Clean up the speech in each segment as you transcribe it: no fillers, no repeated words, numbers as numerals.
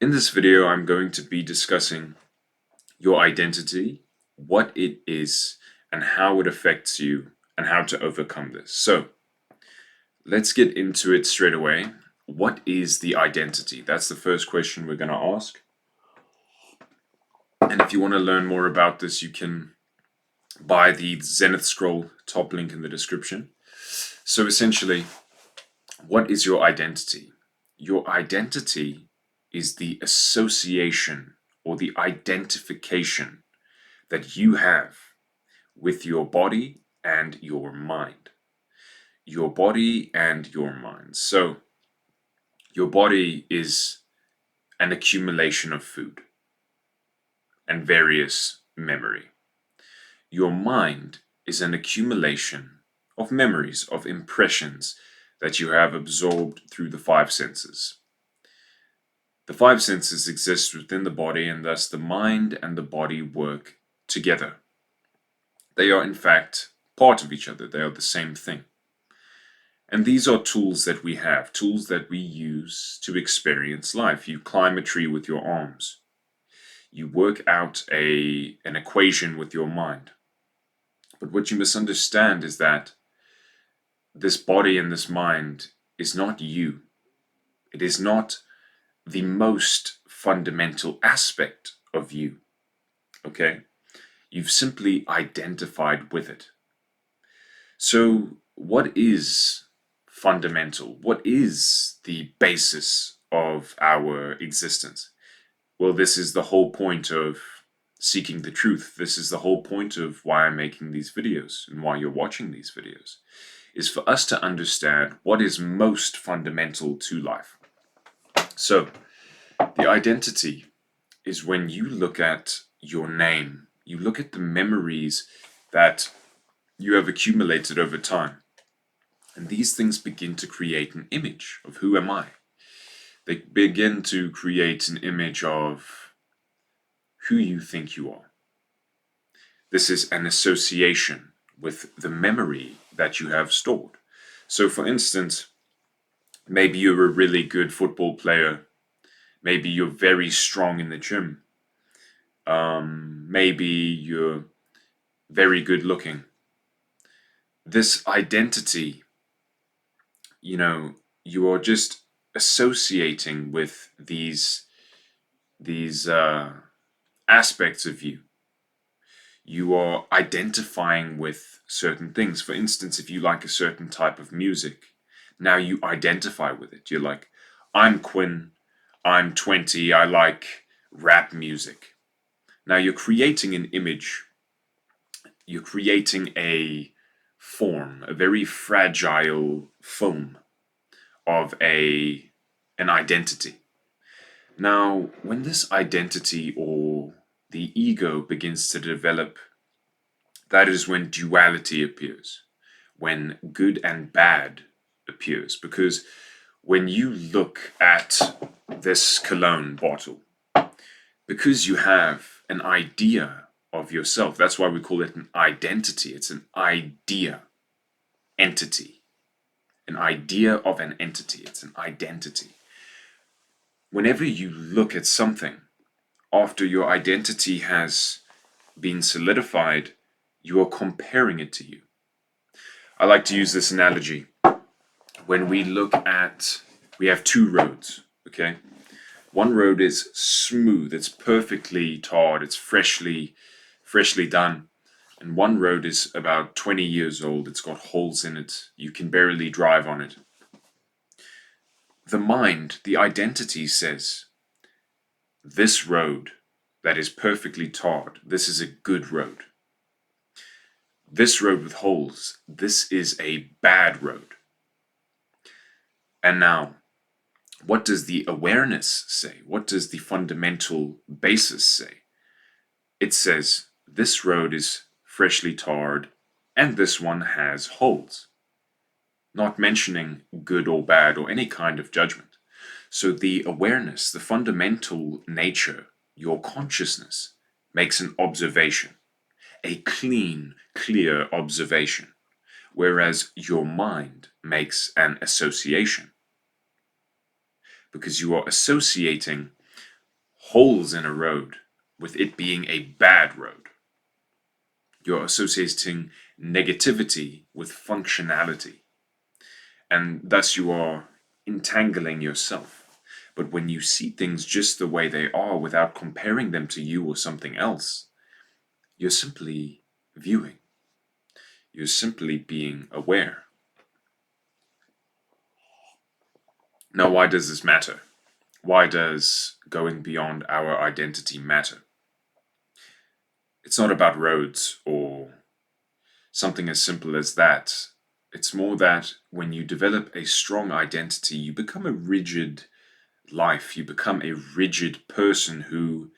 In this video, I'm going to be discussing your identity, what it is, and how it affects you, and how to overcome this. So, let's get into it straight away. What is the identity? That's the first question we're going to ask. And if you want to learn more about this, you can buy the Zenith Scroll, top link in the description. So, essentially, what is your identity? Your identity is the association or the identification that you have with your body and your mind. Your body and your mind. So, your body is an accumulation of food and various memory. Your mind is an accumulation of memories, of impressions that you have absorbed through the five senses. The five senses exist within the body, and thus the mind and the body work together. They are, in fact, part of each other. They are the same thing. And these are tools that we have, tools that we use to experience life. You climb a tree with your arms. You work out an equation with your mind. But what you must understand is that this body and this mind is not you. It is not the most fundamental aspect of you. Okay? You've simply identified with it. So, what is fundamental? What is the basis of our existence? Well, this is the whole point of seeking the truth. This is the whole point of why I'm making these videos and why you're watching these videos, is for us to understand what is most fundamental to life. So, the identity is when you look at your name, you look at the memories that you have accumulated over time. And these things begin to create an image of who am I? They begin to create an image of who you think you are. This is an association with the memory that you have stored. So, for instance, maybe you're a really good football player. Maybe you're very strong in the gym. Maybe you're very good looking. This identity, you are just associating with these aspects of you. You are identifying with certain things. For instance, if you like a certain type of music, now you identify with it. You're like, I'm Quinn, I'm 20, I like rap music. Now you're creating an image, you're creating a form, a very fragile foam of an identity. Now, when this identity or the ego begins to develop, that is when duality appears, when good and bad appears. Because when you look at this cologne bottle, because you have an idea of yourself, that's why we call it an identity. It's an idea entity. An idea of an entity. It's an identity. Whenever you look at something, after your identity has been solidified, you are comparing it to you. I like to use this analogy. When we we have two roads, okay? One road is smooth, it's perfectly tarred, it's freshly done. And one road is about 20 years old, it's got holes in it, you can barely drive on it. The mind, the identity says, this road that is perfectly tarred, this is a good road. This road with holes, this is a bad road. And now, what does the awareness say? What does the fundamental basis say? It says, this road is freshly tarred and this one has holes. Not mentioning good or bad or any kind of judgment. So the awareness, the fundamental nature, your consciousness, makes an observation, a clean, clear observation, whereas your mind makes an association. Because you are associating holes in a road with it being a bad road. You're associating negativity with functionality, and thus you are entangling yourself. But when you see things just the way they are without comparing them to you or something else, you're simply viewing. You're simply being aware. Now, why does this matter? Why does going beyond our identity matter? It's not about roads or something as simple as that. It's more that when you develop a strong identity, you become a rigid life. You become a rigid person who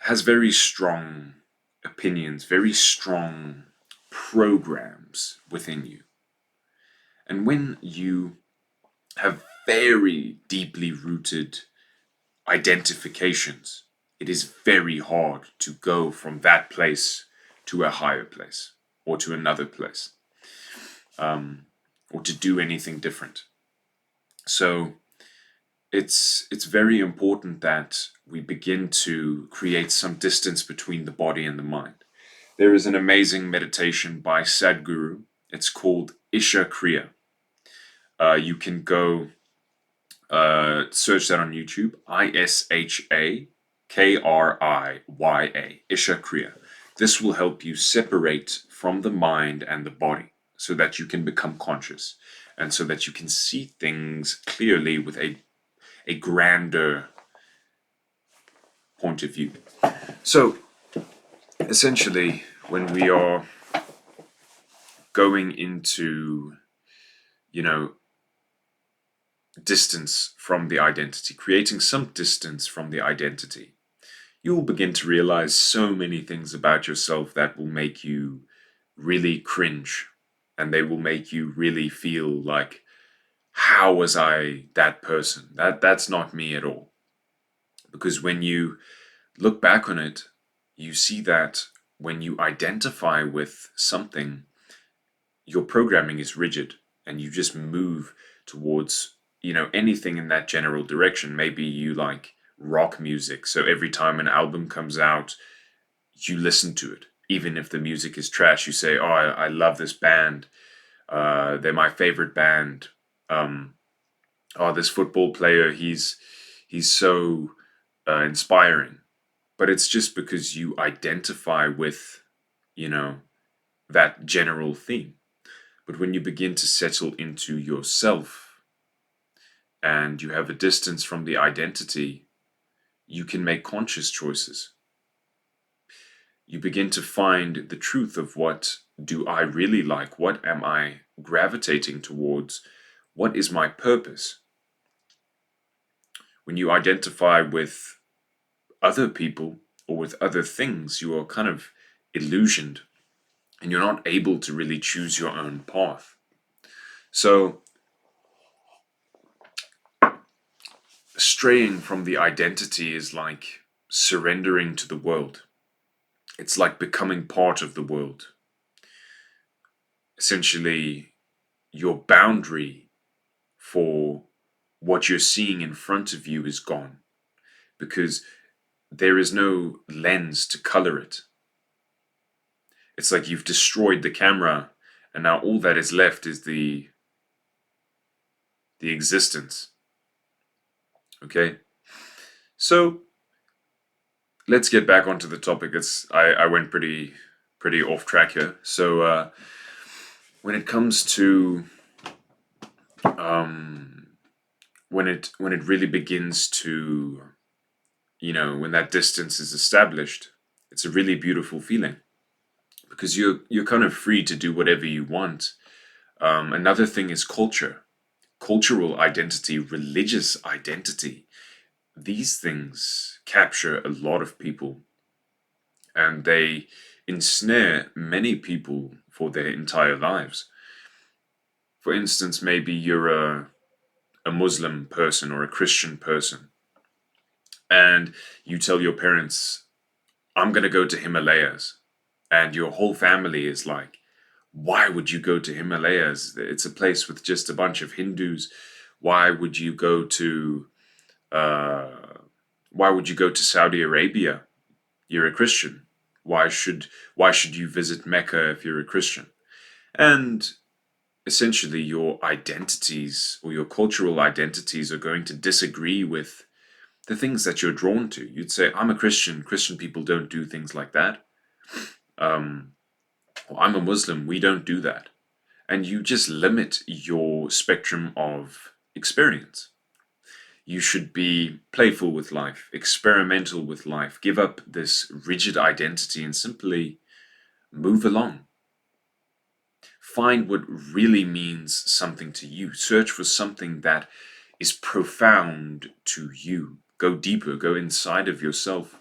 has very strong opinions, very strong programs within you. And when you have very deeply rooted identifications, it is very hard to go from that place to a higher place or to another place, or to do anything different. So it's very important that we begin to create some distance between the body and the mind. There is an amazing meditation by Sadhguru. It's called Isha Kriya. You can go search that on YouTube. Ishakriya. Isha Kriya. This will help you separate from the mind and the body so that you can become conscious and so that you can see things clearly with a grander point of view. So, essentially, when we are going into, you know, distance from the identity, creating some distance from the identity, you will begin to realize so many things about yourself that will make you really cringe, and they will make you really feel like, how was I that person? That's not me at all. Because when you look back on it, you see that when you identify with something, your programming is rigid and you just move towards, anything in that general direction. Maybe you like rock music, so every time an album comes out, you listen to it. Even if the music is trash, you say, "Oh, I love this band. They're my favorite band. Um, oh, this football player, he's so inspiring." But it's just because you identify with, you know, that general theme. But when you begin to settle into yourself and you have a distance from the identity, you can make conscious choices. You begin to find the truth of, what do I really like? What am I gravitating towards? What is my purpose? When you identify with other people or with other things, you are kind of illusioned and you're not able to really choose your own path. So, straying from the identity is like surrendering to the world. It's like becoming part of the world. Essentially, your boundary for what you're seeing in front of you is gone because there is no lens to color it. It's like you've destroyed the camera and now all that is left is the existence. Okay? So let's get back onto the topic. I went pretty off track here. So when it comes to when it really begins to, when that distance is established, it's a really beautiful feeling because you're kind of free to do whatever you want. Another thing is cultural identity, religious identity. These things capture a lot of people and they ensnare many people for their entire lives. For instance, maybe you're a Muslim person or a Christian person, and you tell your parents, I'm going to go to Himalayas. And your whole family is like, why would you go to Himalayas? It's a place with just a bunch of Hindus. Why would you go to uh, Why would you go to Saudi Arabia? You're a Christian. Why should you visit Mecca if you're a Christian? And essentially your identities or your cultural identities are going to disagree with the things that you're drawn to. You'd say, I'm a Christian. Christian people don't do things like that. Um, or I'm a Muslim. We don't do that. And you just limit your spectrum of experience. You should be playful with life, experimental with life, give up this rigid identity and simply move along. Find what really means something to you. Search for something that is profound to you. Go deeper, go inside of yourself.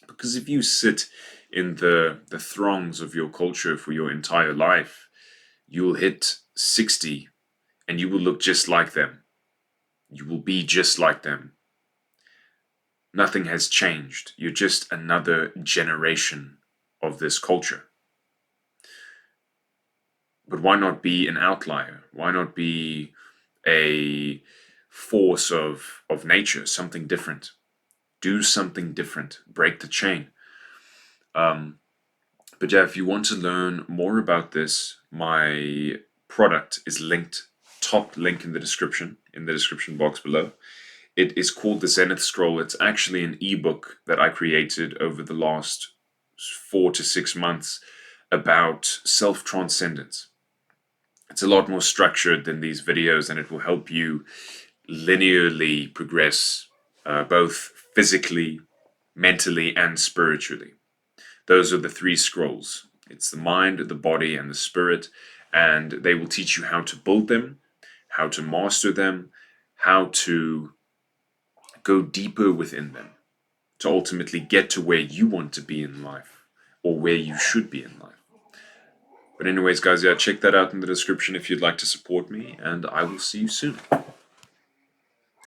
Because if you sit in the throngs of your culture for your entire life, you will hit 60 and you will look just like them. You will be just like them. Nothing has changed. You're just another generation of this culture. But why not be an outlier? Why not be a force of nature, something different? Do something different. Break the chain. But yeah, if you want to learn more about this, my product is linked, top link in the description box below. It is called the Zenith Scroll. It's actually an ebook that I created over the last 4 to 6 months about self-transcendence. It's a lot more structured than these videos, and it will help you linearly progress both physically, mentally, and spiritually. Those are the 3 scrolls. It's the mind, the body, and the spirit, and they will teach you how to build them, how to master them, how to go deeper within them, to ultimately get to where you want to be in life, or where you should be in life. But anyways, guys, yeah, check that out in the description if you'd like to support me, and I will see you soon.